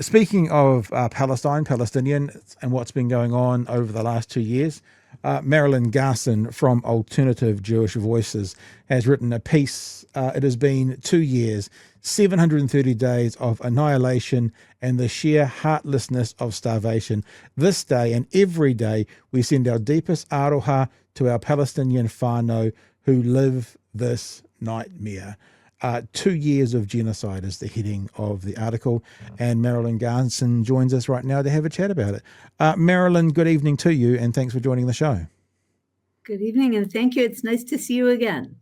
speaking of Palestinians, and what's been going on over the last 2 years, Marilyn Garson from Alternative Jewish Voices has written a piece. It has been 2 years, 730 days of annihilation and the sheer heartlessness of starvation. This day and every day, we send our deepest aroha to our Palestinian whānau who live this nightmare. 2 years of genocide is the heading of the article, and Marilyn Garson joins us right now to have a chat about it. Marilyn, good evening to you, and thanks for joining the show. Good evening, and thank you. It's nice to see you again.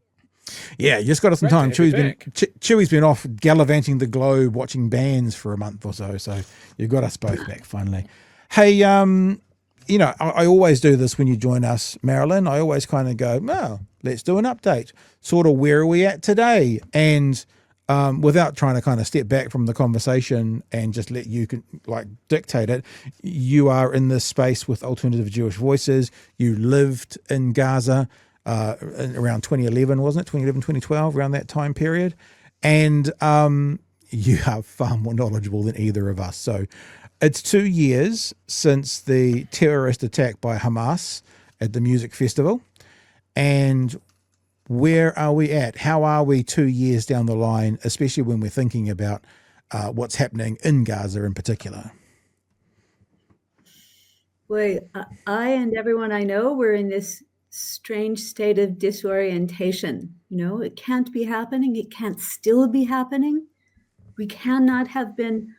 Yeah, you just got us some time. Chewie's been off gallivanting the globe watching bands for a month or so, so you've got us both back finally. Hey, you know, I always do this when you join us, Marilyn. I always kind of go, well, let's do an update. Sort of where are we at today? And without trying to kind of step back from the conversation and just let you dictate it, you are in this space with Alternative Jewish Voices. You lived in Gaza around 2011, wasn't it? 2011, 2012, around that time period. And you are far more knowledgeable than either of us. So it's 2 years since the terrorist attack by Hamas at the music festival. And where are we at? How are we 2 years down the line, especially when we're thinking about what's happening in Gaza in particular? Boy, I and everyone I know, we're in this strange state of disorientation. You know, it can't be happening. It can't still be happening. We cannot have been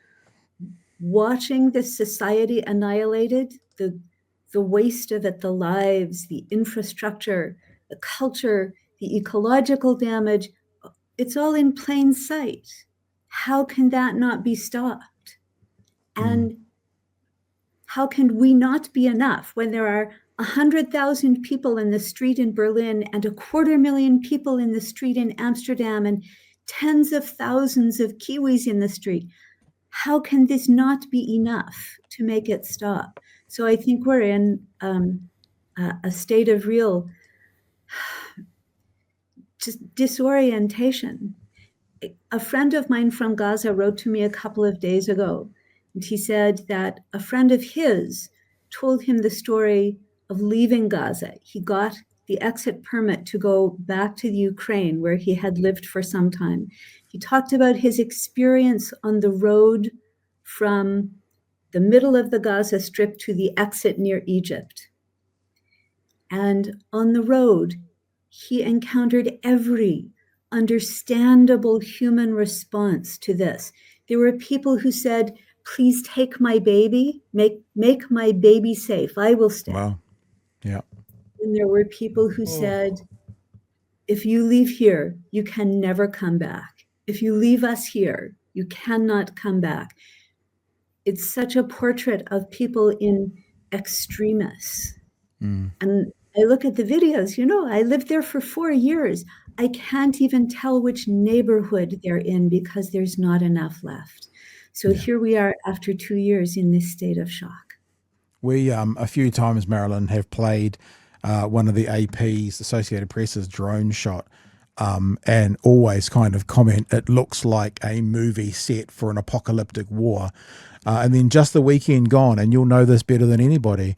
watching this society annihilated, the waste of it, the lives, the infrastructure, the culture, the ecological damage. It's all in plain sight. How can that not be stopped? And how can we not be enough when there are 100,000 people in the street in Berlin and 250,000 people in the street in Amsterdam and tens of thousands of Kiwis in the street? How can this not be enough to make it stop? So I think we're in a state of real just disorientation. A friend of mine from Gaza wrote to me a couple of days ago, and he said that a friend of his told him the story of leaving Gaza. He got the exit permit to go back to the Ukraine, where he had lived for some time. He talked about his experience on the road from the middle of the Gaza Strip to the exit near Egypt. And on the road, he encountered every understandable human response to this. There were people who said, please take my baby, make my baby safe. I will stay. Wow. Yeah. And there were people who said, if you leave here, you can never come back. If you leave us here, you cannot come back. It's such a portrait of people in extremis. And I look at the videos, you know, I lived there for 4 years. I can't even tell which neighborhood they're in because there's not enough left. So here we are after 2 years in this state of shock. We, a few times, Marilyn, have played one of the AP's, Associated Press's drone shot, and always kind of comment, it looks like a movie set for an apocalyptic war. And then just the weekend gone, and you'll know this better than anybody,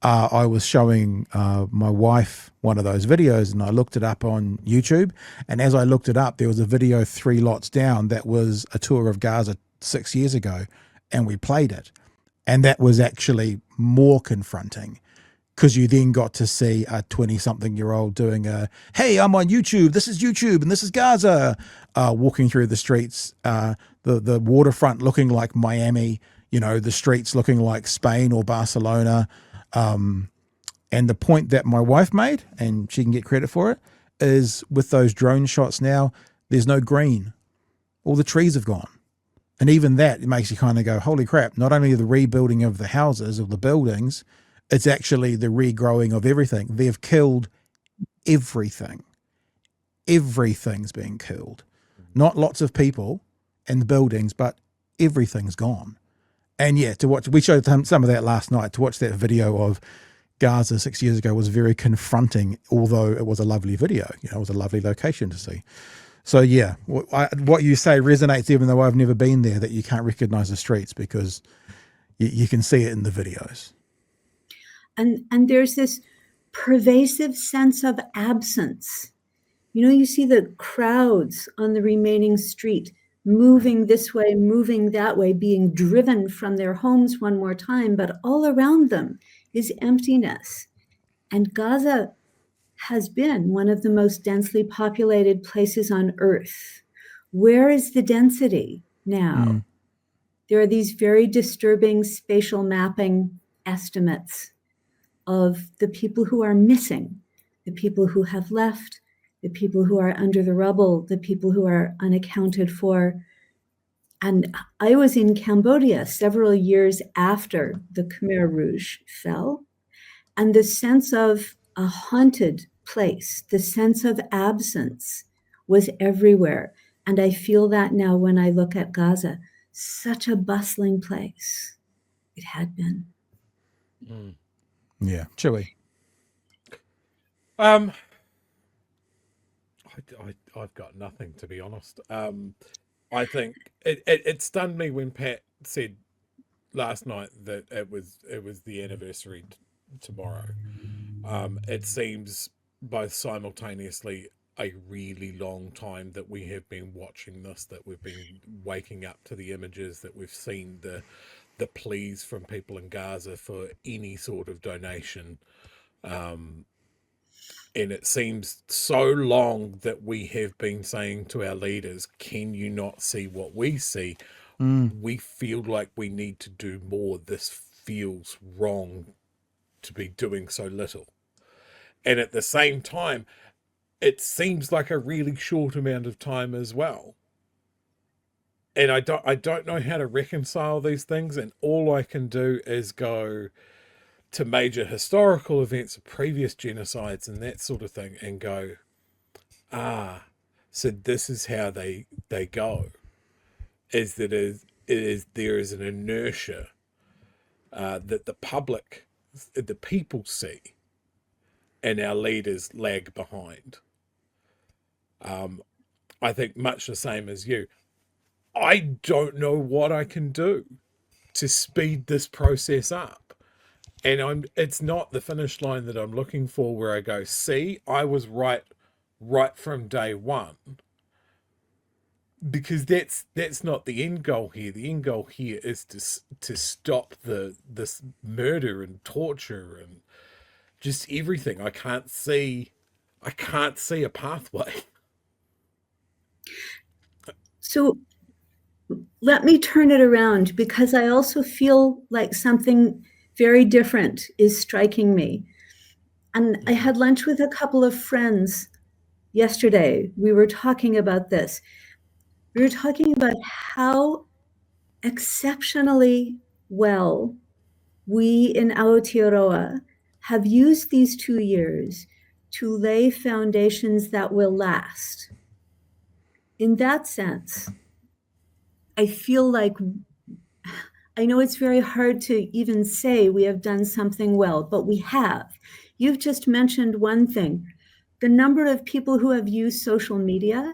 I was showing my wife one of those videos, and I looked it up on YouTube. And as I looked it up, there was a video 3 lots down that was a tour of Gaza 6 years ago, and we played it. And that was actually more confronting, because you then got to see a 20-something-year-old doing a, hey, I'm on YouTube, this is YouTube, and this is Gaza, walking through the streets, the waterfront looking like Miami, you know, the streets looking like Spain or Barcelona. And the point that my wife made, and she can get credit for it, is with those drone shots now, there's no green. All the trees have gone. And even that, it makes you kind of go, holy crap, not only the rebuilding of the houses, of the buildings, it's actually the regrowing of everything. They've killed everything. Everything's being killed. Not lots of people and the buildings, but everything's gone. And yeah, to watch, we showed some of that last night. To watch that video of Gaza 6 years ago was very confronting, although it was a lovely video. You know, it was a lovely location to see. So yeah, what you say resonates, even though I've never been there. That you can't recognize the streets because you can see it in the videos. And there's this pervasive sense of absence. You see the crowds on the remaining street moving this way, moving that way, being driven from their homes one more time, but all around them is emptiness. And Gaza has been one of the most densely populated places on earth. Where is the density now? There are these very disturbing spatial mapping estimates of the people who are missing, the people who have left, the people who are under the rubble, the people who are unaccounted for. And I was in Cambodia several years after the Khmer Rouge fell, and the sense of a haunted place, the sense of absence was everywhere. And I feel that now when I look at Gaza, such a bustling place it had been. Yeah, Chewie. I've got nothing, to be honest. I think it stunned me when Pat said last night that it was the anniversary tomorrow. It seems both simultaneously a really long time that we have been watching this, that we've been waking up to the images, that we've seen the pleas from people in Gaza for any sort of donation. And it seems so long that we have been saying to our leaders, can you not see what we see? We feel like we need to do more. This feels wrong to be doing so little. And at the same time, it seems like a really short amount of time as well. And I don't know how to reconcile these things. And all I can do is go to major historical events of previous genocides and that sort of thing and go, so this is how they go, is that there is an inertia that the public, the people see, and our leaders lag behind. I think much the same as you. I don't know what I can do to speed this process up. And it's not the finish line that I'm looking for where I go, see, I was right from day one. Because that's not the end goal here. The end goal here is to stop this murder and torture and just everything. I can't see a pathway. So let me turn it around, because I also feel like something very different is striking me. And I had lunch with a couple of friends yesterday. We were talking about this. We were talking about how exceptionally well we in Aotearoa have used these 2 years to lay foundations that will last. In that sense, I feel like, I know it's very hard to even say we have done something well, but we have. You've just mentioned one thing, the number of people who have used social media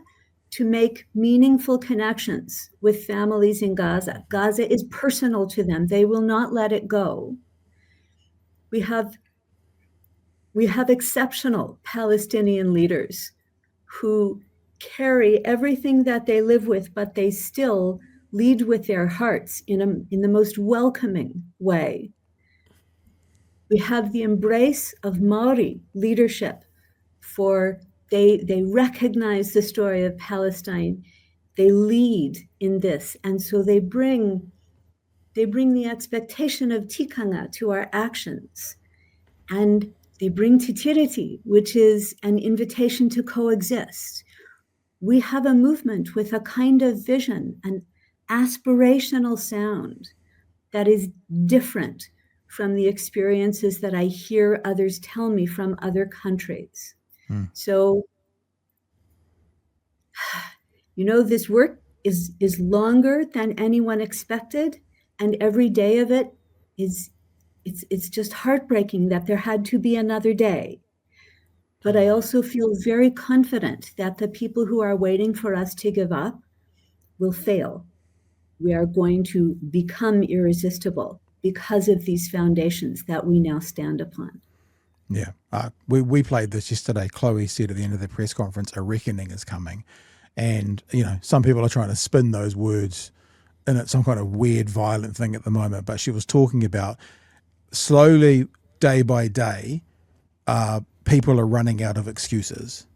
to make meaningful connections with families in Gaza. Gaza is personal to them. They will not let it go. We have exceptional Palestinian leaders who carry everything that they live with, but they still lead with their hearts in the most welcoming way. We have the embrace of Maori leadership, for they recognize the story of Palestine. They lead in this, and so they bring the expectation of tikanga to our actions, and they bring titiriti, which is an invitation to coexist. We have a movement with a kind of vision, an aspirational sound that is different from the experiences that I hear others tell me from other countries. So, this work is longer than anyone expected, and every day of it it's just heartbreaking that there had to be another day. But I also feel very confident that the people who are waiting for us to give up will fail. We are going to become irresistible because of these foundations that we now stand upon. Yeah. We played this yesterday. Chloe said at the end of the press conference, a reckoning is coming. And, you know, some people are trying to spin those words in it, some kind of weird, violent thing at the moment. But she was talking about slowly, day by day, people are running out of excuses.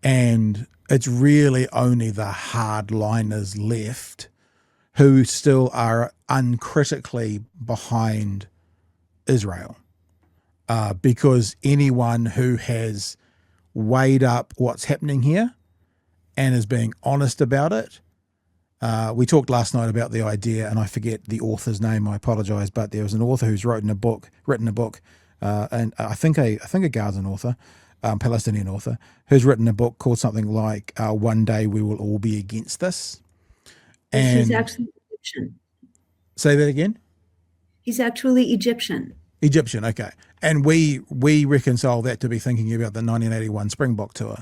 And it's really only the hardliners left who still are uncritically behind Israel. Because anyone who has weighed up what's happening here and is being honest about it. We talked last night about the idea, and I forget the author's name. I apologize, but there was an author who's written a book, and I think a Gazan author, Palestinian author, who's written a book called something like "One Day We Will All Be Against This." And he's actually Egyptian. Say that again. He's actually Egyptian. Egyptian, okay. And we reconcile that to be thinking about the 1981 Springbok tour.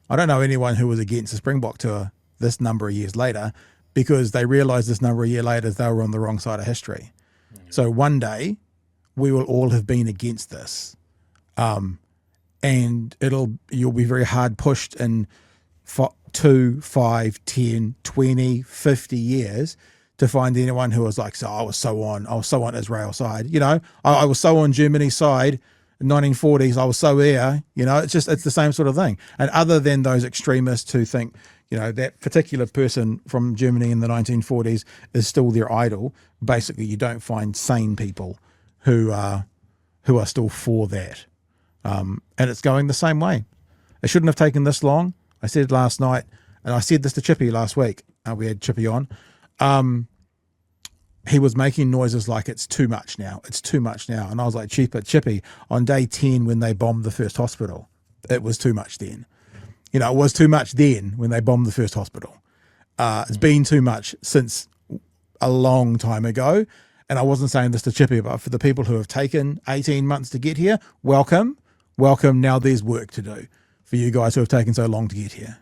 I don't know anyone who was against the Springbok tour this number of years later, because they realized this number of years later they were on the wrong side of history. So one day we will all have been against this. And you'll be very hard pushed in 2, 5, 10, 20, 50 years to find anyone who was like, so I was so on Israel's side. You know, I was so on Germany's side in 1940s. I was so there, you know, it's the same sort of thing. And other than those extremists who think, you know, that particular person from Germany in the 1940s is still their idol, basically you don't find sane people who are still for that. And it's going the same way. It shouldn't have taken this long. I said last night, and I said this to Chippy last week. We had Chippy on. He was making noises like it's too much now. It's too much now. And I was like, Chippy, on day 10 when they bombed the first hospital, it was too much then. You know, it was too much then when they bombed the first hospital. It's been too much since a long time ago. And I wasn't saying this to Chippy, but for the people who have taken 18 months to get here, welcome. Now there's work to do for you guys who have taken so long to get here.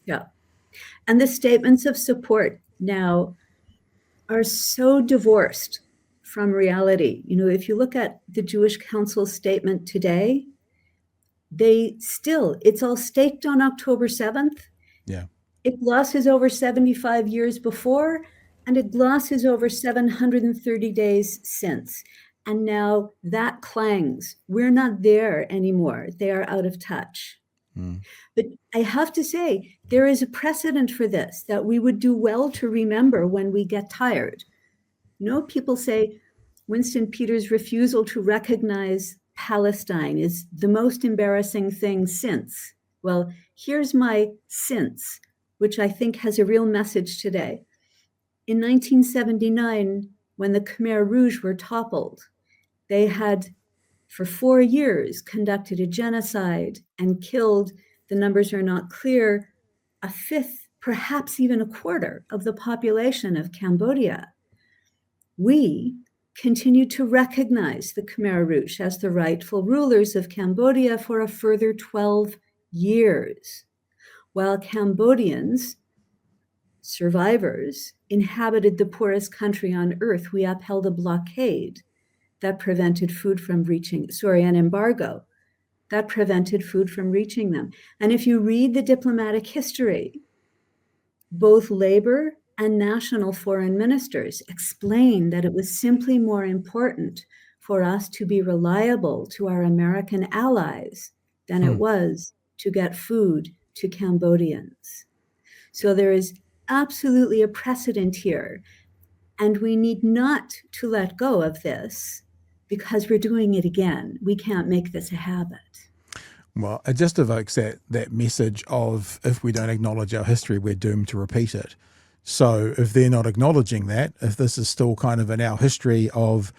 Yeah. And the statements of support now are so divorced from reality. You know, if you look at the Jewish Council statement today, it's all staked on October 7th. Yeah. It glosses over 75 years before, and it glosses over 730 days since. And now that clangs. We're not there anymore. They are out of touch. But I have to say, there is a precedent for this that we would do well to remember when we get tired. You know, people say Winston Peters' refusal to recognize Palestine is the most embarrassing thing since. Well, here's my since, which I think has a real message today. In 1979, when the Khmer Rouge were toppled, they had for 4 years conducted a genocide and killed, the numbers are not clear, a fifth, perhaps even a quarter of the population of Cambodia. We continue to recognize the Khmer Rouge as the rightful rulers of Cambodia for a further 12 years, while Cambodians, survivors, inhabited the poorest country on earth. We upheld a blockade that prevented food from an embargo that prevented food from reaching them. And if you read the diplomatic history, both labor and national foreign ministers explain that it was simply more important for us to be reliable to our American allies than it was to get food to Cambodians. So there is absolutely a precedent here, and we need not to let go of this because we're doing it again. We can't make this a habit. Well, it just evokes that message of if we don't acknowledge our history, we're doomed to repeat it. So if they're not acknowledging that, if this is still kind of in our history of,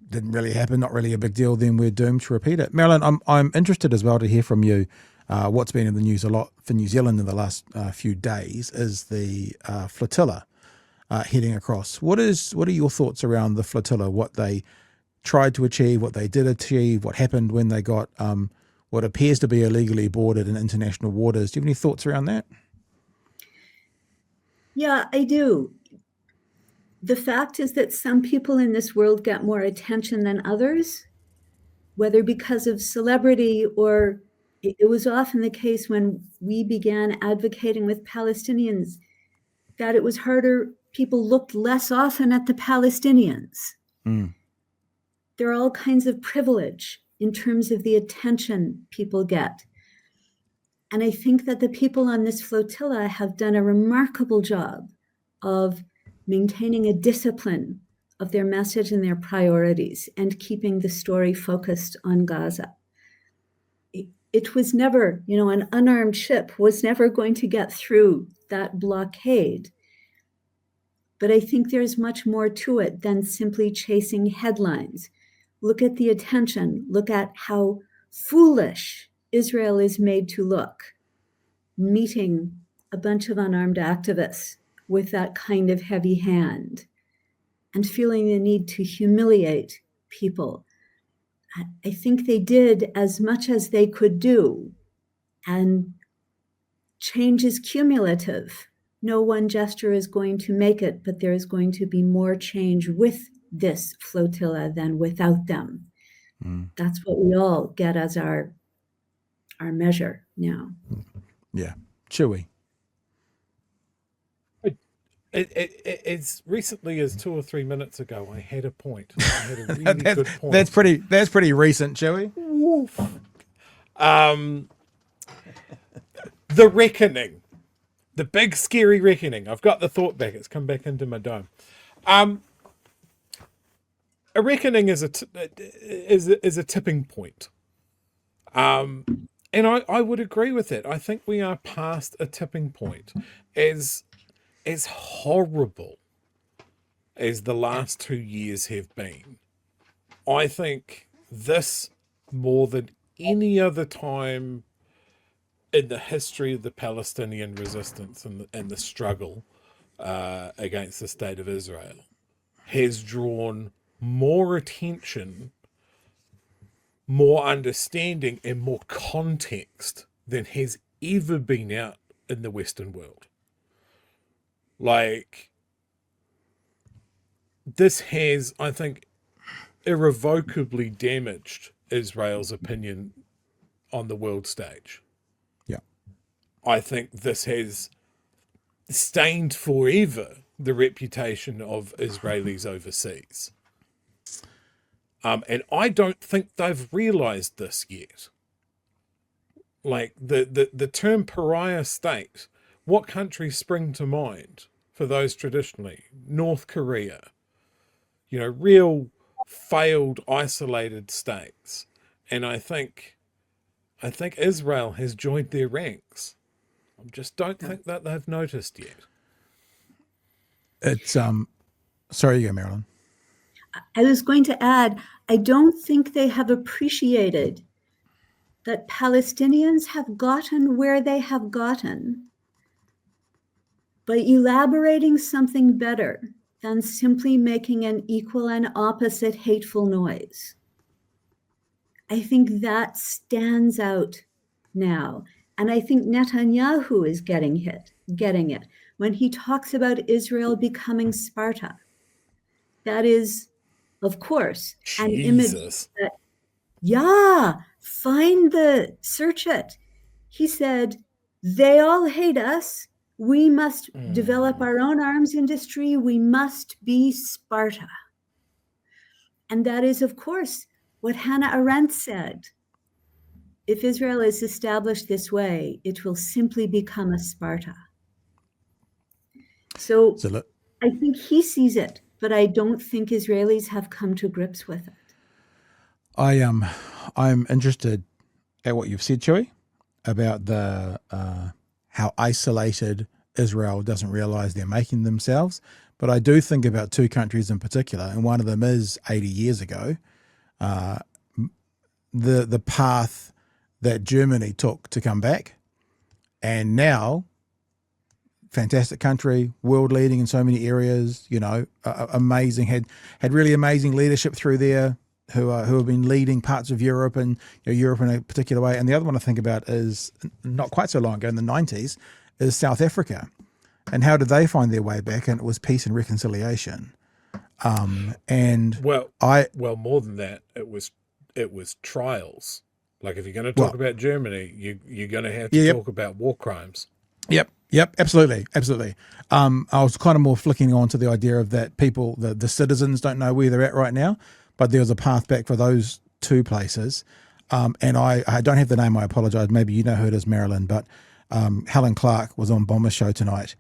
didn't really happen, not really a big deal, then we're doomed to repeat it. Marilyn, I'm interested as well to hear from you. What's been in the news a lot for New Zealand in the last few days is the flotilla heading across. What are your thoughts around the flotilla, what they tried to achieve, what they did achieve, what happened when they got what appears to be illegally boarded in international waters. Do you have any thoughts around that? Yeah, I do. The fact is that some people in this world get more attention than others, whether because of celebrity or it was often the case when we began advocating with Palestinians that it was harder. People looked less often at the Palestinians. Mm. There are all kinds of privilege in terms of the attention people get. And I think that the people on this flotilla have done a remarkable job of maintaining a discipline of their message and their priorities and keeping the story focused on Gaza. It was never, an unarmed ship was never going to get through that blockade. But I think there's much more to it than simply chasing headlines. Look at the attention. Look at how foolish Israel is made to look, meeting a bunch of unarmed activists with that kind of heavy hand and feeling the need to humiliate people. I think they did as much as they could do, and change is cumulative. No one gesture is going to make it, but there is going to be more change with this flotilla than without them. That's what we all get as our measure now. Yeah. Chewie. As recently as 2 or 3 minutes ago, I had a point. I had a really good point. That's pretty recent, Chewie. Woof. The reckoning. The big scary reckoning. I've got the thought back. It's come back into my dome. A reckoning is a tipping point. And I would agree with it. I think we are past a tipping point. As horrible as the last 2 years have been, I think this, more than any other time in the history of the Palestinian resistance and the struggle against the state of Israel, has drawn more attention, more understanding, and more context than has ever been out in the Western world. Like, this has, I think, irrevocably damaged Israel's opinion on the world stage. Yeah. I think this has stained forever the reputation of Israelis overseas. And I don't think they've realized this yet. Like, the term pariah state, what countries spring to mind for those traditionally? North Korea, real failed, isolated states. And I think Israel has joined their ranks. I just don't think that they've noticed yet. It's sorry, you go, Marilyn. I was going to add, I don't think they have appreciated that Palestinians have gotten where they have gotten by elaborating something better than simply making an equal and opposite hateful noise. I think that stands out now. And I think Netanyahu is getting it. When he talks about Israel becoming Sparta, that is, of course, an image that, search it. He said, they all hate us. We must develop our own arms industry. We must be Sparta. And that is, of course, what Hannah Arendt said. If Israel is established this way, it will simply become a Sparta. So I think he sees it, but I don't think Israelis have come to grips with it. I'm interested at what you've said, Chewie, about the how isolated Israel doesn't realize they're making themselves. But I do think about two countries in particular, and one of them is 80 years ago, the path that Germany took to come back, and now fantastic country, world leading in so many areas, amazing, had really amazing leadership through there, who have been leading parts of Europe and Europe in a particular way. And the other one I think about is not quite so long ago in the 90s is South Africa. And how did they find their way back? And it was peace and reconciliation. And well, more than that, it was trials. Like if you're going to talk about Germany, you're going to have to talk about war crimes. Yep, absolutely. I was kind of more flicking on to the idea of that people, the citizens don't know where they're at right now, but there was a path back for those two places. And I don't have the name, I apologize. Maybe you know who it is, Marilyn, but Helen Clark was on Bomber's show tonight,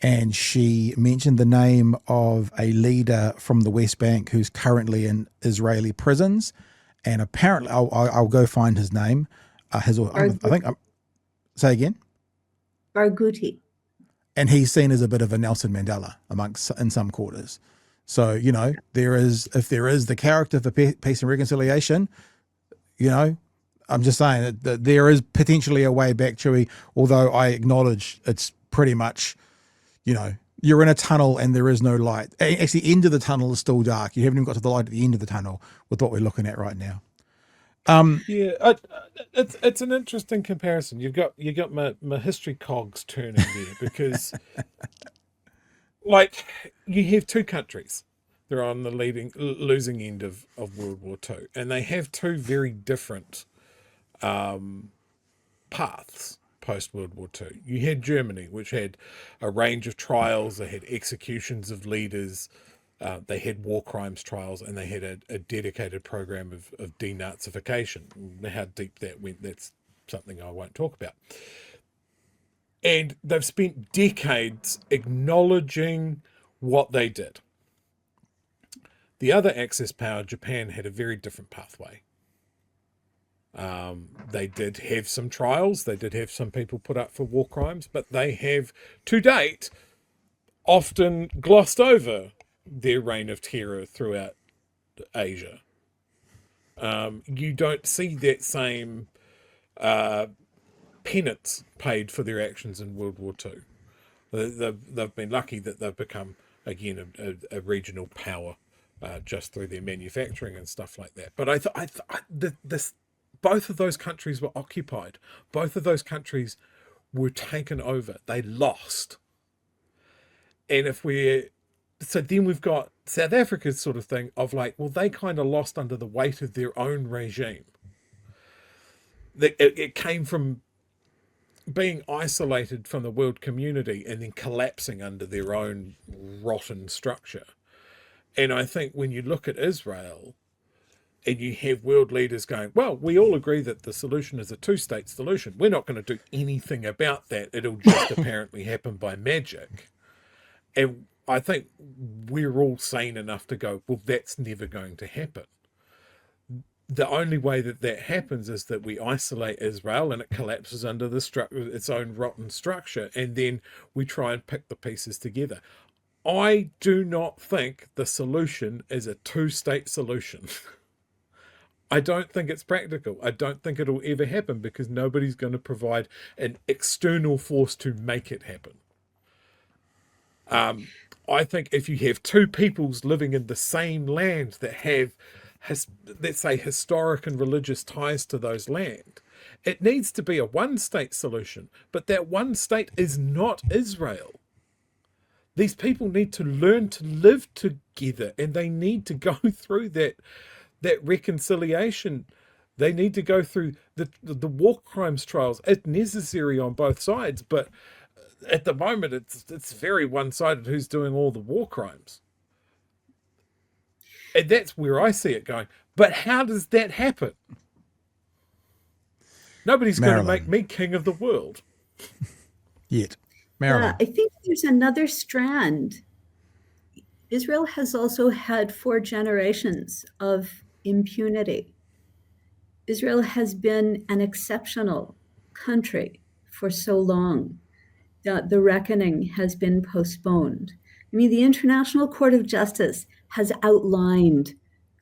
and she mentioned the name of a leader from the West Bank who's currently in Israeli prisons. And apparently, I'll go find his name. Say again? Barghouti. And he's seen as a bit of a Nelson Mandela in some quarters. So, if there is the character for peace and reconciliation, I'm just saying that there is potentially a way back, Chewie, although I acknowledge it's pretty much, you're in a tunnel and there is no light. Actually, the end of the tunnel is still dark. You haven't even got to the light at the end of the tunnel with what we're looking at right now. It's an interesting comparison. You got my history cogs turning there because, like, you have two countries. They're on the losing end of World War II, and they have two very different paths post World War II. You had Germany, which had a range of trials. They had executions of leaders. They had war crimes trials, and they had a dedicated program of denazification. How deep that went, that's something I won't talk about. And they've spent decades acknowledging what they did. The other Axis power, Japan, had a very different pathway. They did have some trials. They did have some people put up for war crimes, but they have, to date, often glossed over their reign of terror throughout Asia. You don't see that same penance paid for their actions in World War II. They've been lucky that they've become, again, a regional power just through their manufacturing and stuff like that. But both of those countries were occupied. Both of those countries were taken over. They lost. And so then we've got South Africa's sort of thing of like, well, they kind of lost under the weight of their own regime. It came from being isolated from the world community and then collapsing under their own rotten structure. And I think when you look at Israel and you have world leaders going, well, we all agree that the solution is a two-state solution. We're not going to do anything about that. It'll just apparently happen by magic. And I think we're all sane enough to go, well, that's never going to happen. The only way that happens is that we isolate Israel and it collapses under its own rotten structure, and then we try and pick the pieces together. I do not think the solution is a two-state solution. I don't think it's practical. I don't think it'll ever happen because nobody's going to provide an external force to make it happen. I think if you have two peoples living in the same land that have, let's say, historic and religious ties to those land, it needs to be a one-state solution. But that one state is not Israel. These people need to learn to live together, and they need to go through that reconciliation. They need to go through the war crimes trials. It's necessary on both sides, but at the moment it's very one-sided who's doing all the war crimes. And that's where I see it going. But how does that happen? Nobody's going to make me king of the world. Yet. Marilyn. I think there's another strand. Israel has also had 4 generations of impunity. Israel has been an exceptional country for so long that the reckoning has been postponed. I mean, the International Court of Justice has outlined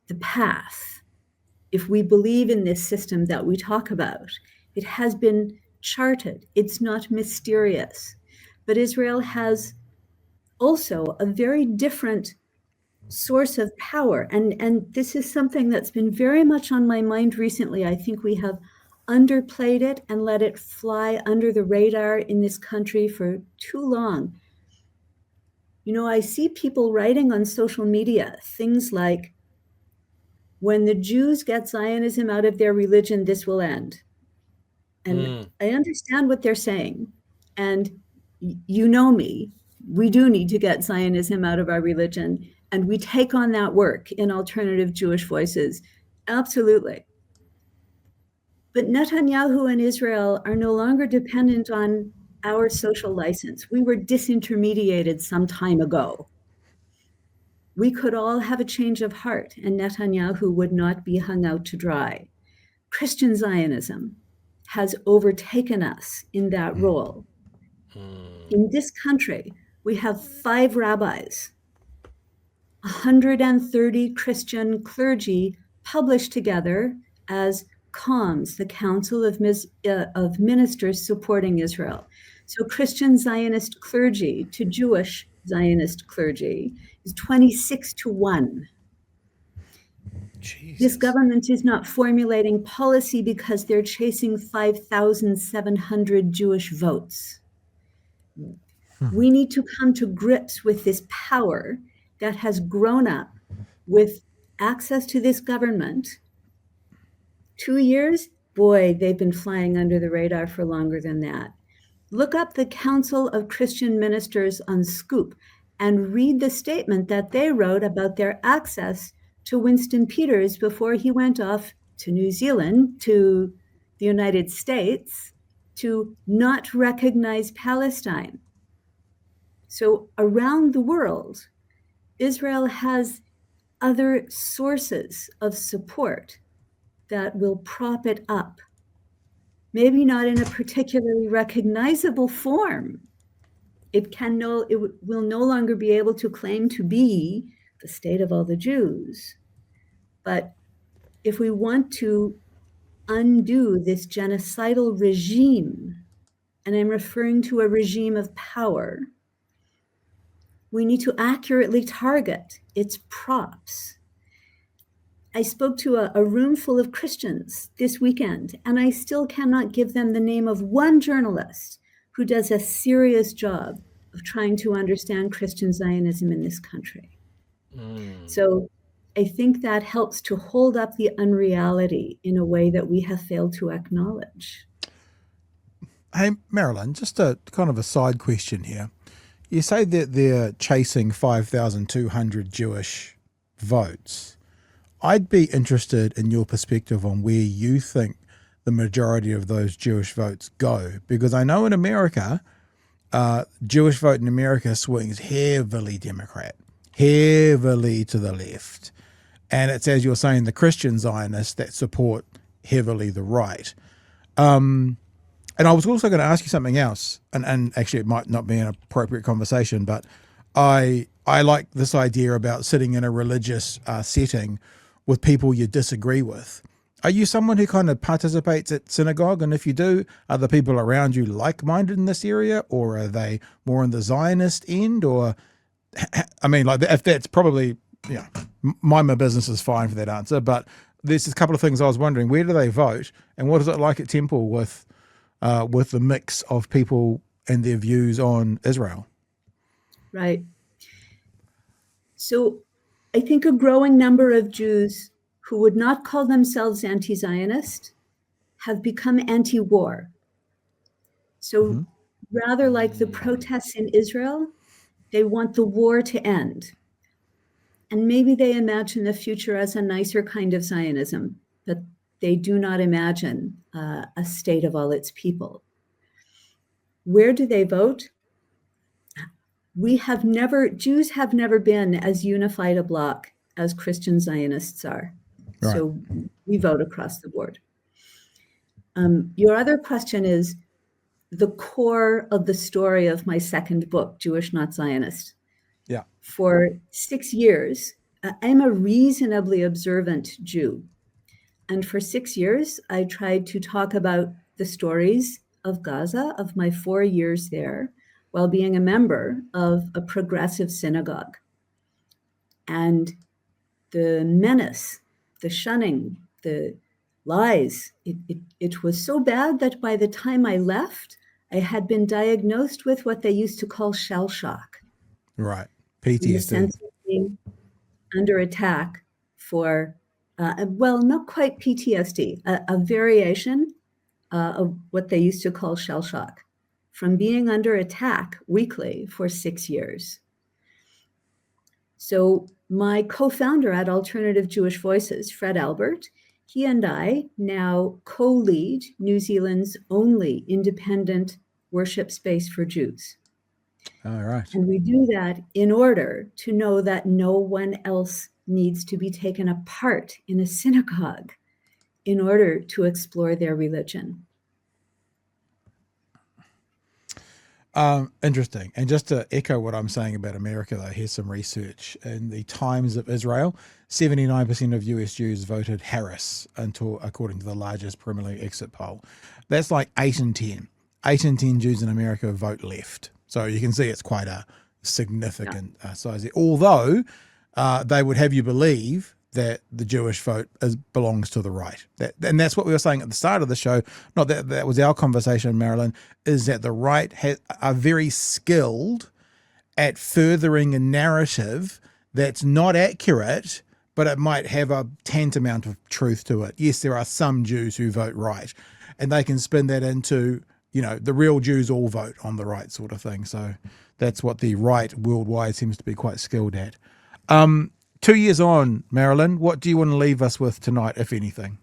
the path. If we believe in this system that we talk about, it has been charted. It's not mysterious. But Israel has also a very different source of power. And this is something that's been very much on my mind recently. I think we have underplayed it and let it fly under the radar in this country for too long. You know, I see people writing on social media things like, when the Jews get Zionism out of their religion, this will end. And I understand what they're saying. And you know me, we do need to get Zionism out of our religion. And we take on that work in Alternative Jewish Voices. Absolutely. But Netanyahu and Israel are no longer dependent on our social license. We were disintermediated some time ago. We could all have a change of heart, and Netanyahu would not be hung out to dry. Christian Zionism has overtaken us in that role. In this country, we have 5 rabbis, 130 Christian clergy published together as COMS, the Council of Ministers Supporting Israel. So Christian Zionist clergy to Jewish Zionist clergy is 26-1. Jesus. This government is not formulating policy because they're chasing 5,700 Jewish votes. We need to come to grips with this power that has grown up with access to this government. 2 years, boy, they've been flying under the radar for longer than that. Look up the Council of Christian Ministers on Scoop and read the statement that they wrote about their access to Winston Peters before he went off to New Zealand, to the United States, to not recognize Palestine. So around the world, Israel has other sources of support that will prop it up. Maybe not in a particularly recognizable form. It will no longer be able to claim to be the state of all the Jews. But if we want to undo this genocidal regime, and I'm referring to a regime of power, we need to accurately target its props. I spoke to a room full of Christians this weekend, and I still cannot give them the name of one journalist who does a serious job of trying to understand Christian Zionism in this country. So I think that helps to hold up the unreality in a way that we have failed to acknowledge. Hey, Marilyn, just a kind of a side question here. You say that they're chasing 5,200 Jewish votes. I'd be interested in your perspective on where you think the majority of those Jewish votes go, because I know in America, Jewish vote in America swings heavily Democrat, heavily to the left. And it's, as you're saying, the Christian Zionists that support heavily the right. And I was also going to ask you something else, and actually it might not be an appropriate conversation, but I like this idea about sitting in a religious setting with people you disagree with. Are you someone who kind of participates at synagogue? And if you do, are the people around you like-minded in this area, or are they more on the Zionist end? Or, I mean, like, if that's probably, mind my business is fine for that answer, but there's a couple of things I was wondering. Where do they vote, and what is it like at Temple with the mix of people and their views on Israel? Right. So I think a growing number of Jews who would not call themselves anti-Zionist have become anti-war. So rather like the protests in Israel, they want the war to end. And maybe they imagine the future as a nicer kind of Zionism, but they do not imagine a state of all its people. Where do they vote? Jews have never been as unified a bloc as Christian Zionists are. Right. So we vote across the board. Your other question is the core of the story of my second book, Jewish Not Zionist. Yeah. For 6 years, I'm a reasonably observant Jew. And for 6 years, I tried to talk about the stories of Gaza, of my 4 years there, while being a member of a progressive synagogue. And the menace, the shunning, the lies, it was so bad that by the time I left, I had been diagnosed with what they used to call shell shock, Right. in the PTSD. sense of being under attack for, well, not quite PTSD, a variation of what they used to call shell shock, from being under attack weekly for 6 years. So my co-founder at Alternative Jewish Voices, Fred Albert, he and I now co-lead New Zealand's only independent worship space for Jews. All right. And we do that in order to know that no one else needs to be taken apart in a synagogue in order to explore their religion. Interesting. And just to echo what I'm saying about America, though, here's some research. In the Times of Israel, 79% of US Jews voted Harris, according to the largest preliminary exit poll. That's like 8 in 10. 8 in 10 Jews in America vote left. So you can see it's quite a significant size. Although they would have you believe that the Jewish vote belongs to the right. And that's what we were saying at the start of the show. Not that was our conversation, Marilyn, is that the right are very skilled at furthering a narrative that's not accurate, but it might have a tantamount of truth to it. Yes, there are some Jews who vote right, and they can spin that into, the real Jews all vote on the right sort of thing. So that's what the right worldwide seems to be quite skilled at. 2 years on, Marilyn, what do you want to leave us with tonight, if anything?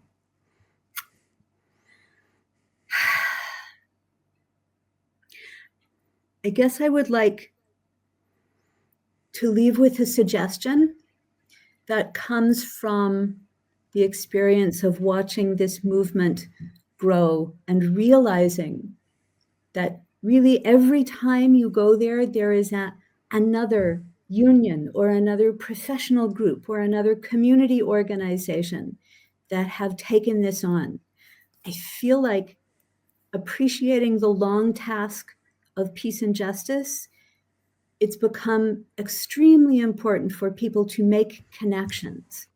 I guess I would like to leave with a suggestion that comes from the experience of watching this movement grow and realizing that really every time you go there, there is another union or another professional group or another community organization that have taken this on. I feel like appreciating the long task of peace and justice, it's become extremely important for people to make connections,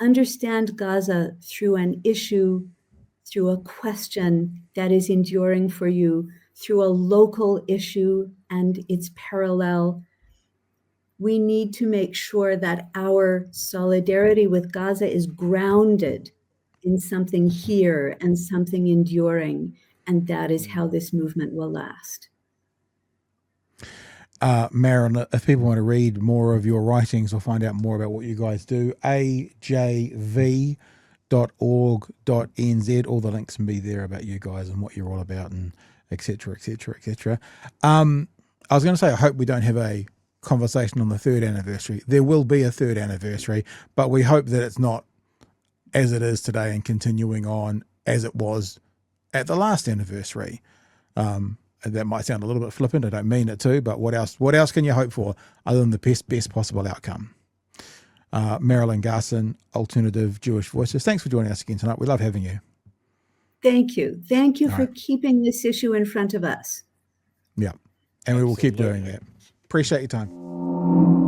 understand Gaza through an issue, through a question that is enduring for you, through a local issue and its parallel. We need to make sure that our solidarity with Gaza is grounded in something here and something enduring, and that is how this movement will last. Marilyn, if people want to read more of your writings or find out more about what you guys do, ajv.org.nz, all the links can be there about you guys and what you're all about, and et cetera, et cetera, et cetera. I was going to say, I hope we don't have a conversation on the 3rd anniversary. There will be a 3rd anniversary, but we hope that it's not as it is today and continuing on as it was at the last anniversary. That might sound a little bit flippant. I don't mean it to, but what else can you hope for other than the best possible outcome? Marilyn Garson, Alternative Jewish Voices. Thanks for joining us again tonight. We love having you. Thank you. Thank you All for right. keeping this issue in front of us. Yeah. And we will keep doing that. Appreciate your time.